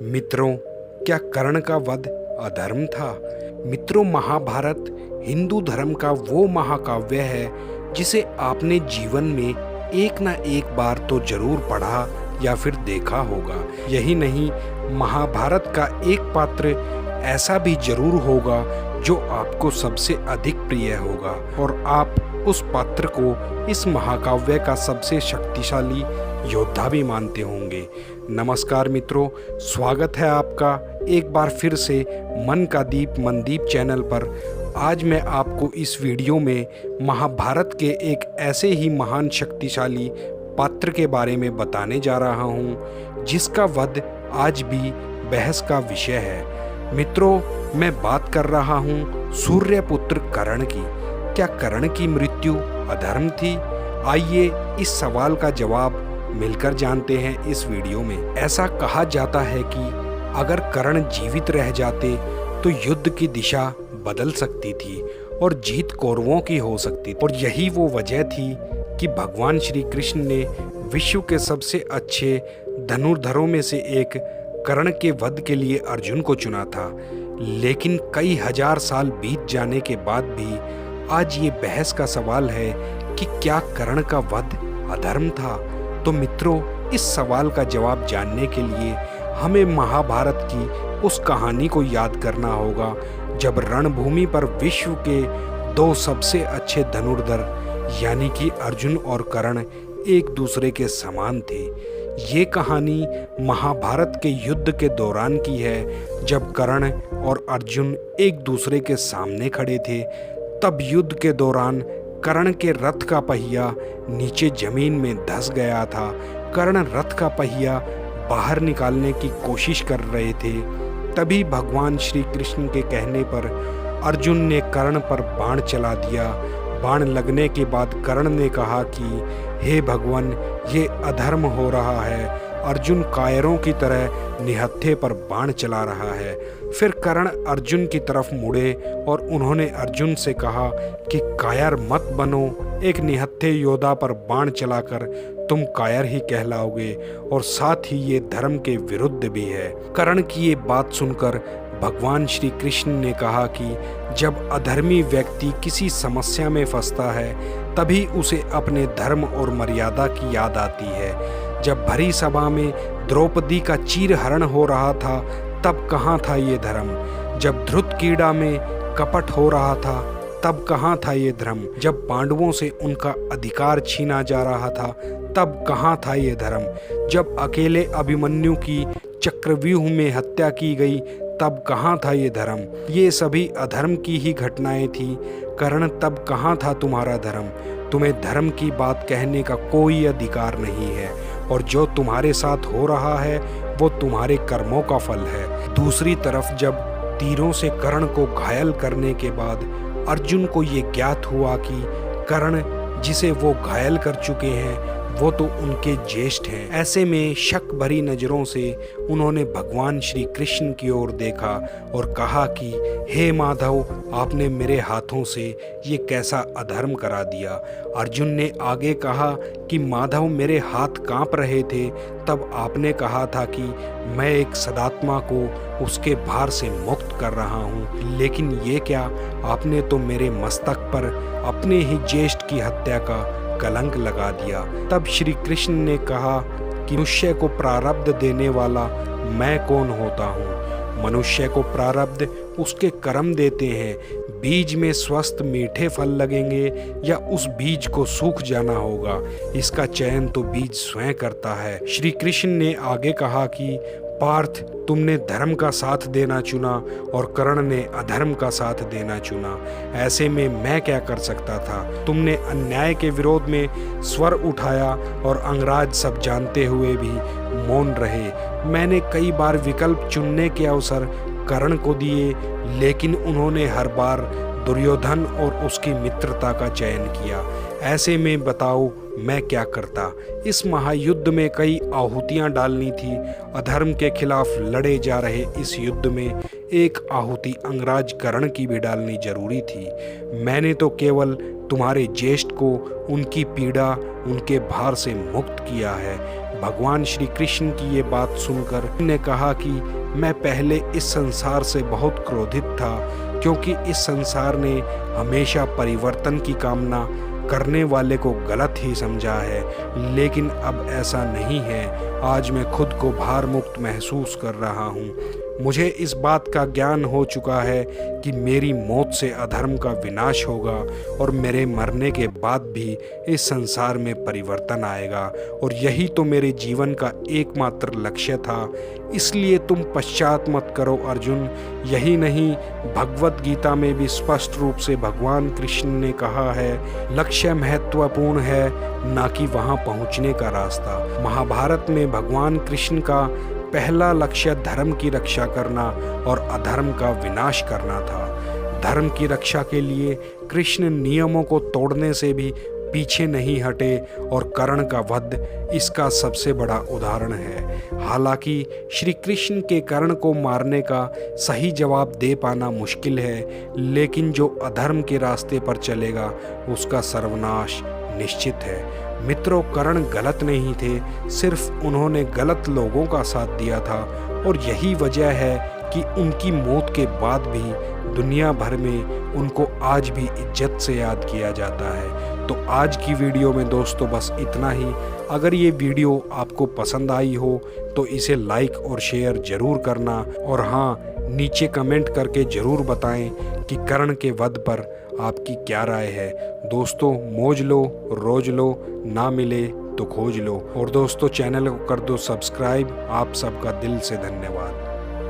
मित्रों, क्या कर्ण का वध अधर्म था? मित्रों, महाभारत हिंदू धर्म का वो महाकाव्य है जिसे आपने जीवन में एक ना एक बार तो जरूर पढ़ा या फिर देखा होगा। यही नहीं, महाभारत का एक पात्र ऐसा भी जरूर होगा जो आपको सबसे अधिक प्रिय होगा और आप उस पात्र को इस महाकाव्य का सबसे शक्तिशाली योद्धा भी मानते होंगे। नमस्कार मित्रों, स्वागत है आपका एक बार फिर से मन का दीप मनदीप चैनल पर। आज मैं आपको इस वीडियो में महाभारत के एक ऐसे ही महान शक्तिशाली पात्र के बारे में बताने जा रहा हूँ जिसका वध आज भी बहस का विषय है। मित्रों, मैं बात कर रहा हूँ सूर्यपुत्र कर्ण की। क्या कर्ण की मृत्यु अधर्म थी? आइए इस सवाल का जवाब मिलकर जानते हैं इस वीडियो में। ऐसा कहा जाता है कि अगर कर्ण जीवित रह जाते तो युद्ध की दिशा बदल सकती थी और जीत कौरवों की हो सकती थी। और यही वो वजह थी कि भगवान श्री कृष्ण ने विश्व के सबसे अच्छे धनुर्धरों में से एक कर्ण के वध के लिए अर्जुन को चुना था। लेकिन कई हजार साल बीत जाने के बाद भी आज ये बहस का सवाल है कि क्या कर्ण का वध अधर्म था? तो मित्रों, इस सवाल का जवाब जानने के लिए हमें महाभारत की उस कहानी को याद करना होगा जब रणभूमि पर विश्व के दो सबसे अच्छे धनुर्धर यानी कि अर्जुन और कर्ण एक दूसरे के समान थे। ये कहानी महाभारत के युद्ध के दौरान की है जब कर्ण और अर्जुन एक दूसरे के सामने खड़े थे। तब युद्ध के दौरान कर्ण के रथ का पहिया नीचे जमीन में धंस गया था। कर्ण रथ का पहिया बाहर निकालने की कोशिश कर रहे थे। तभी भगवान श्री कृष्ण के कहने पर अर्जुन ने कर्ण पर बाण चला दिया। बाण लगने के बाद कर्ण ने कहा कि हे भगवान, ये अधर्म हो रहा है। अर्जुन कायरों की तरह निहत्थे पर बाण चला रहा है। फिर कर्ण अर्जुन की तरफ मुड़े और उन्होंने अर्जुन से कहा कि कायर मत बनो। एक निहत्थे योद्धा पर बाण चलाकर तुम कायर ही कहलाओगे और साथ ही ये धर्म के विरुद्ध भी है। कर्ण की ये बात सुनकर भगवान श्री कृष्ण ने कहा कि जब अधर्मी व्यक्ति किसी समस्या में फंसता है तभी उसे अपने धर्म और मर्यादा की याद आती है। जब भरी सभा में द्रौपदी का चीरहरण हो रहा था तब कहाँ था ये धर्म? जब धृत कीड़ा में कपट हो रहा था तब कहाँ था ये धर्म? जब पांडवों से उनका अधिकार छीना जा रहा था तब कहाँ था ये धर्म? जब अकेले अभिमन्यु की चक्रव्यूह में हत्या की गई तब कहाँ था ये धर्म? ये सभी अधर्म की ही घटनाएं थी। कर्ण, तब कहाँ था तुम्हारा धर्म? तुम्हें धर्म की बात कहने का कोई अधिकार नहीं है और जो तुम्हारे साथ हो रहा है वो तुम्हारे कर्मों का फल है। दूसरी तरफ जब तीरों से कर्ण को घायल करने के बाद अर्जुन को ये ज्ञात हुआ कि कर्ण जिसे वो घायल कर चुके हैं वो तो उनके ज्येष्ठ हैं। ऐसे में शक भरी नजरों से उन्होंने भगवान श्री कृष्ण की ओर देखा और कहा कि हे माधव, आपने मेरे हाथों से ये कैसा अधर्म करा दिया? अर्जुन ने आगे कहा कि माधव, मेरे हाथ कांप रहे थे तब आपने कहा था कि मैं एक सदात्मा को उसके भार से मुक्त कर रहा हूँ, लेकिन ये क्या, आपने तो मेरे मस्तक पर अपने ही ज्येष्ठ की हत्या का कलंक लगा दिया। तब श्री कृष्ण ने कहा कि मनुष्य को प्रारब्ध देने वाला मैं कौन होता हूँ? मनुष्य को प्रारब्ध उसके कर्म देते हैं। बीज में स्वस्थ मीठे फल लगेंगे या उस बीज को सूख जाना होगा, इसका चयन तो बीज स्वयं करता है। श्री कृष्ण ने आगे कहा कि पार्थ, तुमने धर्म का साथ देना चुना और कर्ण ने अधर्म का साथ देना चुना। ऐसे में मैं क्या कर सकता था? तुमने अन्याय के विरोध में स्वर उठाया और अंगराज सब जानते हुए भी मौन रहे। मैंने कई बार विकल्प चुनने के अवसर कर्ण को दिए, लेकिन उन्होंने हर बार दुर्योधन और उसकी मित्रता का चयन किया। ऐसे में बताओ मैं क्या करता? इस महायुद्ध में कई आहुतियां डालनी थी। अधर्म के खिलाफ लड़े जा रहे इस युद्ध में एक आहुति अंगराज कर्ण की भी डालनी जरूरी थी। मैंने तो केवल तुम्हारे ज्येष्ठ को उनकी पीड़ा, उनके भार से मुक्त किया है। भगवान श्री कृष्ण की ये बात सुनकर ने कहा कि मैं पहले इस संसार से बहुत क्रोधित था, क्योंकि इस संसार ने हमेशा परिवर्तन की कामना करने वाले को गलत ही समझा है, लेकिन अब ऐसा नहीं है। आज मैं खुद को भार मुक्त महसूस कर रहा हूँ। मुझे इस बात का ज्ञान हो चुका है कि मेरी मौत से अधर्म का विनाश होगा और मेरे मरने के बाद भी इस संसार में परिवर्तन आएगा, और यही तो मेरे जीवन का एकमात्र लक्ष्य था। इसलिए तुम पश्चात मत करो अर्जुन। यही नहीं, भगवत गीता में भी स्पष्ट रूप से भगवान कृष्ण ने कहा है, लक्ष्य महत्वपूर्ण है, ना कि वहां पहुंचने का रास्ता। महाभारत में भगवान कृष्ण का पहला लक्ष्य धर्म की रक्षा करना और अधर्म का विनाश करना था। धर्म की रक्षा के लिए कृष्ण नियमों को तोड़ने से भी पीछे नहीं हटे, और कर्ण का वध इसका सबसे बड़ा उदाहरण है। हालांकि श्री कृष्ण के कर्ण को मारने का सही जवाब दे पाना मुश्किल है, लेकिन जो अधर्म के रास्ते पर चलेगा उसका सर्वनाश निश्चित है। मित्रों, कर्ण गलत नहीं थे, सिर्फ उन्होंने गलत लोगों का साथ दिया था, और यही वजह है कि उनकी मौत के बाद भी दुनिया भर में उनको आज भी इज्जत से याद किया जाता है। तो आज की वीडियो में दोस्तों बस इतना ही। अगर ये वीडियो आपको पसंद आई हो तो इसे लाइक और शेयर ज़रूर करना, और हाँ, नीचे कमेंट करके ज़रूर बताएं कि कर्ण के वध पर आपकी क्या राय है। दोस्तों, मौज लो, रोज लो, ना मिले तो खोज लो। और दोस्तों, चैनल को कर दो सब्सक्राइब। आप सबका दिल से धन्यवाद।